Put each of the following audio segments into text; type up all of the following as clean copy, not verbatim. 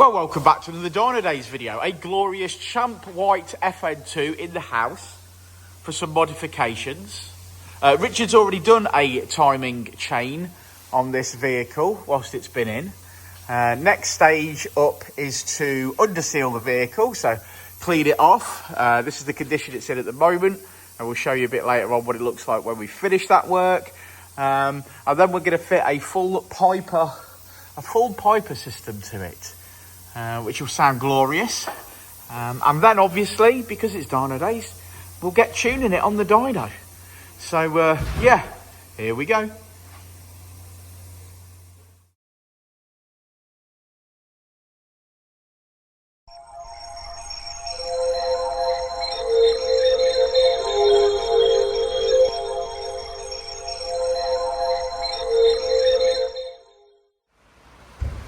Well, welcome back to another Dynodaze video. A glorious champ white FN2 in the house for some modifications. Richard's already done a timing chain on this vehicle whilst it's been in. Next stage up is to underseal the vehicle, so clean it off. This is the condition it's in at the moment, and we'll show you a bit later on what it looks like when we finish that work. And then we're going to fit a full Piper system to it. Which will sound glorious, and then obviously, because it's Dynodaze, we'll get tuning it on the dyno. So yeah, here we go.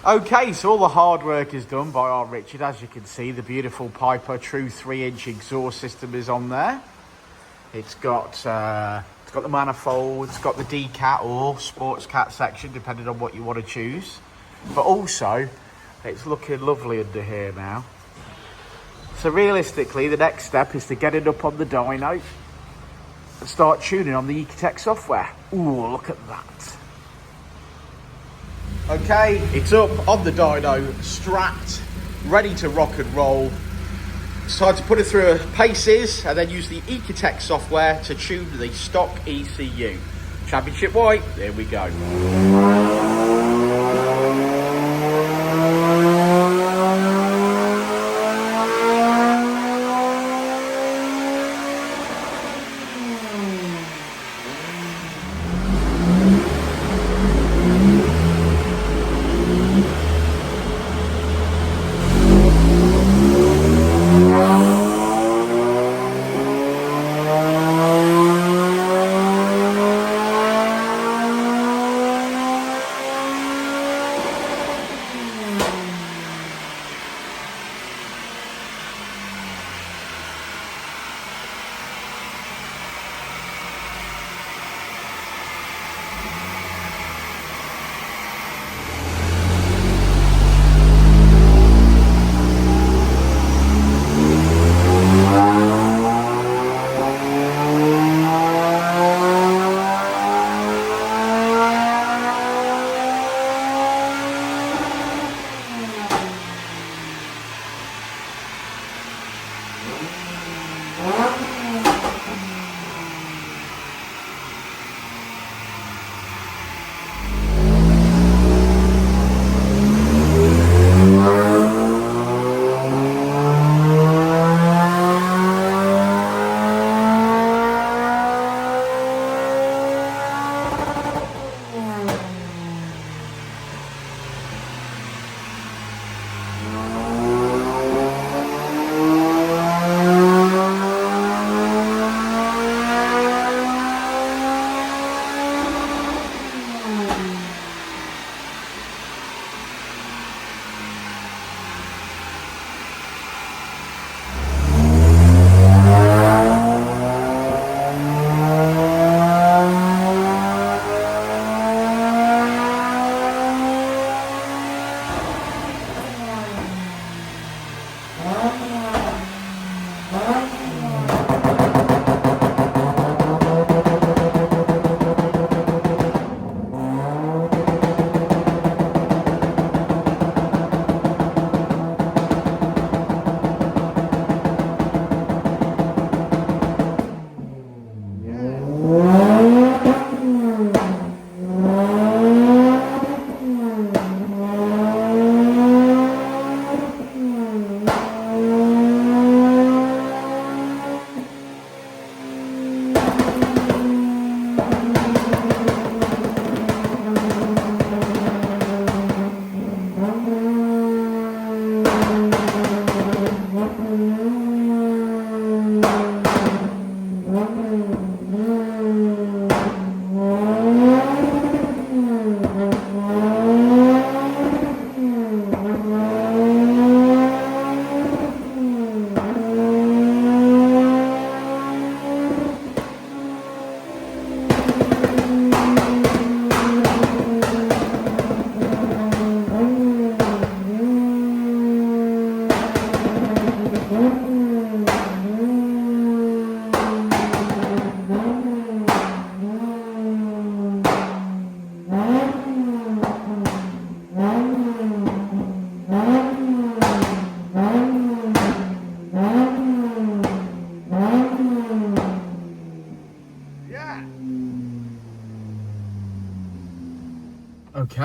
Okay, so all the hard work is done by our Richard. As you can see, the beautiful Piper True 3-inch exhaust system is on there. It's got the manifold, it's got the decat or sports cat section, depending on what you want to choose. But also, it's looking lovely under here now. So realistically, the next step is to get it up on the dyno and start tuning on the ecutek software. Ooh, look at that. Okay, it's up on the dyno, strapped, ready to rock and roll. It's time to put it through paces and then use the ecutek software to tune the stock ECU. Championship white, there we go.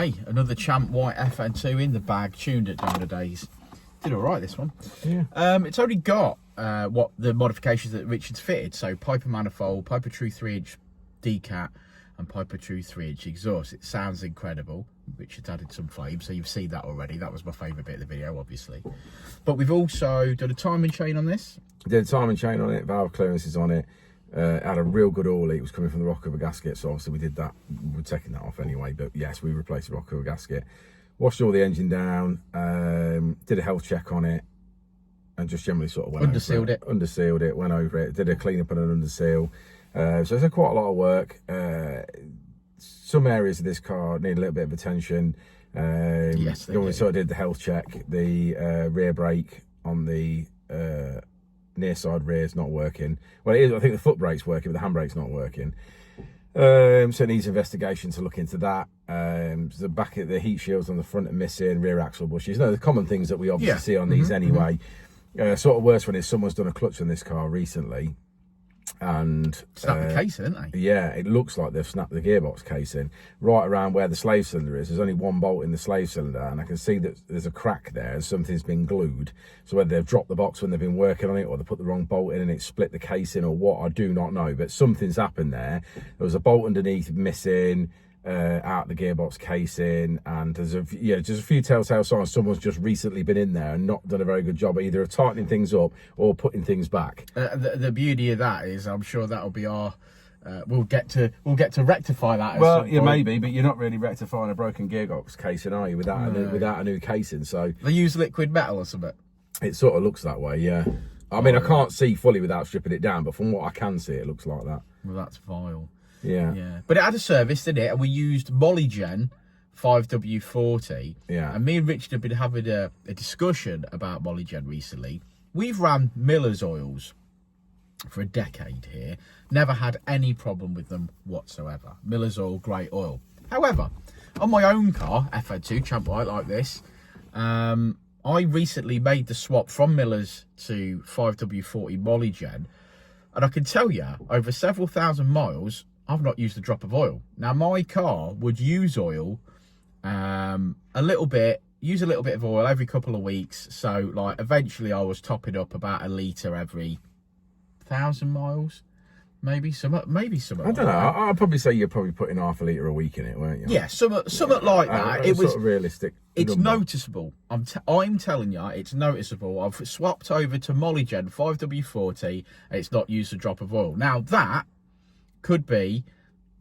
Okay, another Champ White FN2 in the bag, tuned at Dynodaze. Did all right, this one. Yeah. It's only got what the modifications that Richard's fitted. So Piper Manifold, Piper True 3-inch decat, and Piper True 3-inch exhaust. It sounds incredible. Richard's added some flame, so you've seen that already. That was my favourite bit of the video, obviously. But we've also done a timing chain on this. Did a timing chain on it, valve clearances on it. Had a real good oil leak. It was coming from the rock cover gasket, so obviously we did that. We're taking that off anyway, but yes, we replaced the rock cover gasket. Washed all the engine down, did a health check on it, and just generally sort of went Undersealed it. Undersealed it, went over it, did a clean up and an underseal. So it's quite a lot of work. Some areas of this car need a little bit of attention. Yes, they do. We sort of did the health check. The rear brake on the near side rear is not working. Well, it is. I think the foot brake's working, but the handbrake's not working. So it needs investigation to look into that. The back of the heat shields on the front are missing, rear axle bushes. No, the common things that we obviously see on these anyway. Sort of worse one is someone's done a clutch on this car recently, and snapped the casing, didn't they? Yeah, it looks like they've snapped the gearbox casing right around where the slave cylinder is. There's only one bolt in the slave cylinder, and I can see that there's a crack there and something's been glued. So whether they've dropped the box when they've been working on it, or they put the wrong bolt in and it split the casing, or what, I do not know, but something's happened there. There was a bolt underneath missing, out the gearbox casing, and there's just a few telltale signs someone's just recently been in there and not done a very good job either of tightening things up or putting things back. The beauty of that is, I'm sure that'll be our we'll get to rectify that. Well, yeah, maybe, but you're not really rectifying a broken gearbox casing, are you? Without a new casing. So they use liquid metal or something. It sort of looks that way, yeah. I mean, I can't see fully without stripping it down, but from what I can see, it looks like that. Well, that's vile. Yeah. But it had a service, didn't it? And we used Molygen 5W40. Yeah. And me and Richard have been having a discussion about Molygen recently. We've ran Miller's oils for a decade here. Never had any problem with them whatsoever. Miller's oil, great oil. However, on my own car, FN2 Champ White like this, I recently made the swap from Miller's to 5W40 Molygen. And I can tell you, over several thousand miles, I've not used a drop of oil. Now, my car would use oil use a little bit of oil every couple of weeks. So, like, eventually I was topping up about a litre every 1,000 miles. Maybe some. I don't know. I'd probably say you're probably putting half a litre a week in it, weren't you? Yeah, something like that. It was sort of realistic. It's number. Noticeable. I'm telling you, it's noticeable. I've swapped over to Molygen 5W40, and it's not used a drop of oil. Now that could be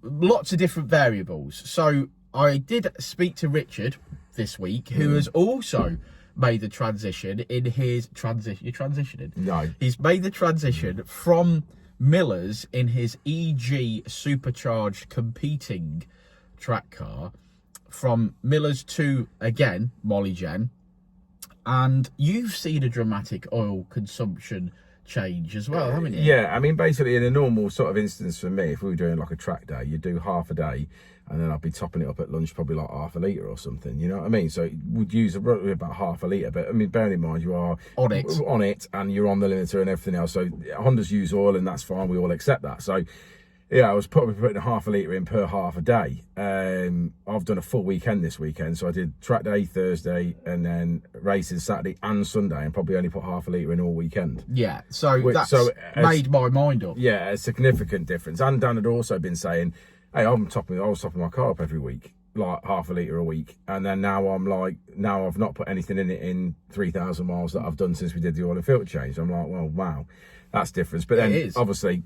lots of different variables. So I did speak to Richard this week, who has also made the transition in his You're transitioning? No. He's made the transition from Miller's in his EG supercharged competing track car, from Miller's to, again, Molygen. And you've seen a dramatic oil consumption change as well, haven't you? Yeah, I mean, basically in a normal sort of instance for me, if we were doing like a track day, you do half a day, and then I'd be topping it up at lunch, probably like half a litre or something, you know what I mean? So it would use about half a litre, but I mean, bearing in mind you are on it and you're on the limiter and everything else. So Hondas use oil, and that's fine, we all accept that. So yeah, I was probably putting half a litre in per half a day. I've done a full weekend this weekend, so I did track day Thursday and then racing Saturday and Sunday, and probably only put half a litre in all weekend. Yeah, so that's made my mind up. Yeah, a significant difference. And Dan had also been saying, hey, I was topping my car up every week, like half a litre a week, and then now I've not put anything in it in 3,000 miles that I've done since we did the oil and filter change. I'm like, well, wow, that's difference. But then obviously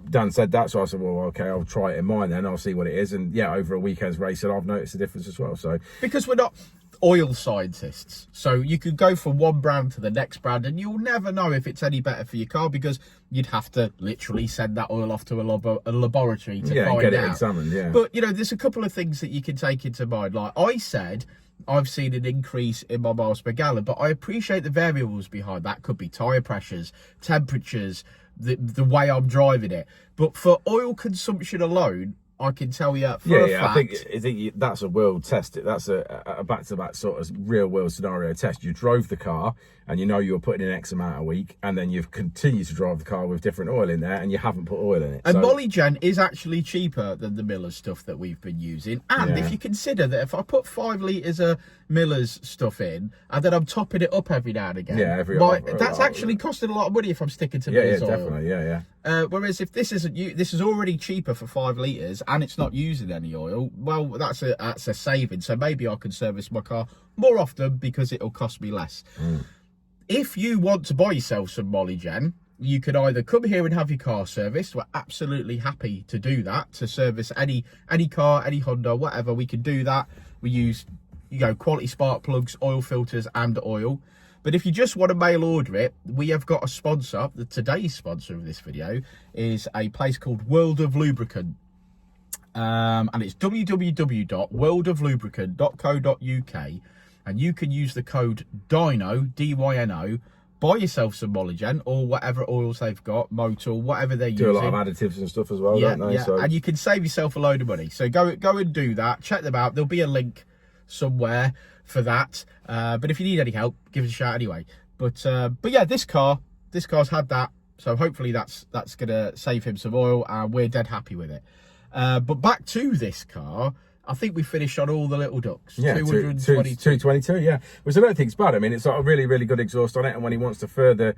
Dan said that, so I said, well, okay, I'll try it in mine then, I'll see what it is. And yeah, over a weekend's racing, I've noticed a difference as well. So because we're not oil scientists, so you could go from one brand to the next brand and you'll never know if it's any better for your car, because you'd have to literally send that oil off to a laboratory to find get out. It examined. Yeah, but you know, there's a couple of things that you can take into mind. Like I said, I've seen an increase in my miles per gallon, but I appreciate the variables behind that. Could be tyre pressures, temperatures, the way I'm driving it. But for oil consumption alone, I can tell you for a fact. I think that's a world test. That's a back-to-back sort of real-world scenario test. You drove the car, and you know you're putting in X amount a week, and then you've continued to drive the car with different oil in there, and you haven't put oil in it. And Molygen is actually cheaper than the Miller's stuff that we've been using. And if you consider that if I put 5 litres of Miller's stuff in, and then I'm topping it up every now and again, that's actually costing a lot of money if I'm sticking to Miller's oil. Definitely, whereas if this is already cheaper for 5 litres and it's not using any oil, well, that's a saving. So maybe I can service my car more often because it'll cost me less. If you want to buy yourself some Molygen, you can either come here and have your car serviced. We're absolutely happy to do that, to service any car, any Honda, whatever. We can do that. We use, quality spark plugs, oil filters and oil. But if you just want to mail order it, we have got a sponsor. Today's sponsor of this video is a place called World of Lubricant. And it's www.worldoflubricant.co.uk. And you can use the code DYNO, D-Y-N-O, buy yourself some Molygen or whatever oils they've got, Motul, whatever they're using. Do a lot of additives and stuff as well, don't they? Yeah, and you can save yourself a load of money. So go and do that. Check them out. There'll be a link somewhere for that. But if you need any help, give us a shout anyway. But yeah, this car's had that. So hopefully that's going to save him some oil, and we're dead happy with it. But back to this car, I think we finished on all the little ducks. Yeah, 222, yeah. Which I don't think is bad. I mean, it's got a really, really good exhaust on it, and when he wants to further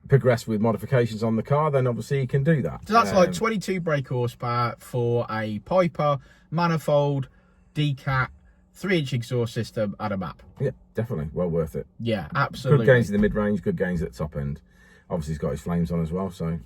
progress with modifications on the car, then obviously he can do that. So that's like 22 brake horsepower for a TypeR, Manifold, decat, 3-inch exhaust system and a map. Yeah, definitely. Well worth it. Yeah, absolutely. Good gains in the mid-range, good gains at the top end. Obviously, he's got his flames on as well, so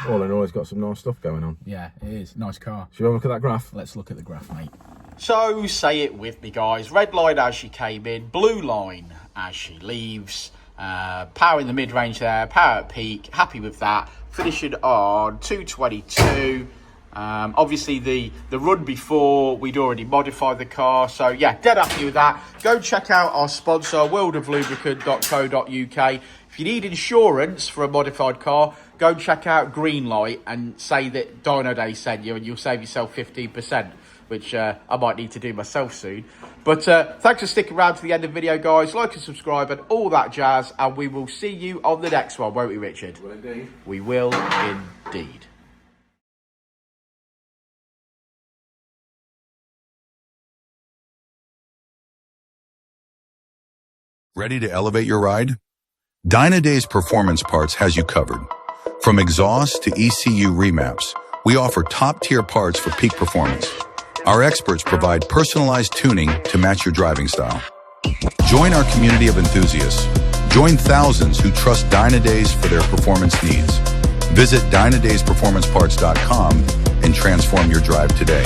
all in all, he's got some nice stuff going on. Yeah, it is. Nice car. Should we have a look at that graph? Let's look at the graph, mate. So, say it with me, guys. Red line as she came in, blue line as she leaves. Power in the mid-range there, power at peak. Happy with that. Finishing on 222. Obviously, the run before, we'd already modified the car. So, yeah, dead happy with that. Go check out our sponsor, worldoflubricant.co.uk. If you need insurance for a modified car, go check out Greenlight and say that Dynodaze sent you, and you'll save yourself 15%, which I might need to do myself soon. But thanks for sticking around to the end of the video, guys. Like and subscribe and all that jazz, and we will see you on the next one, won't we, Richard? Well, indeed. We will indeed. Ready to elevate your ride? Dynodaze Performance Parts has you covered. From exhaust to ECU remaps, we offer top-tier parts for peak performance. Our experts provide personalized tuning to match your driving style. Join our community of enthusiasts. Join thousands who trust Dynodaze for their performance needs. Visit DynodazePerformanceParts.com and transform your drive today.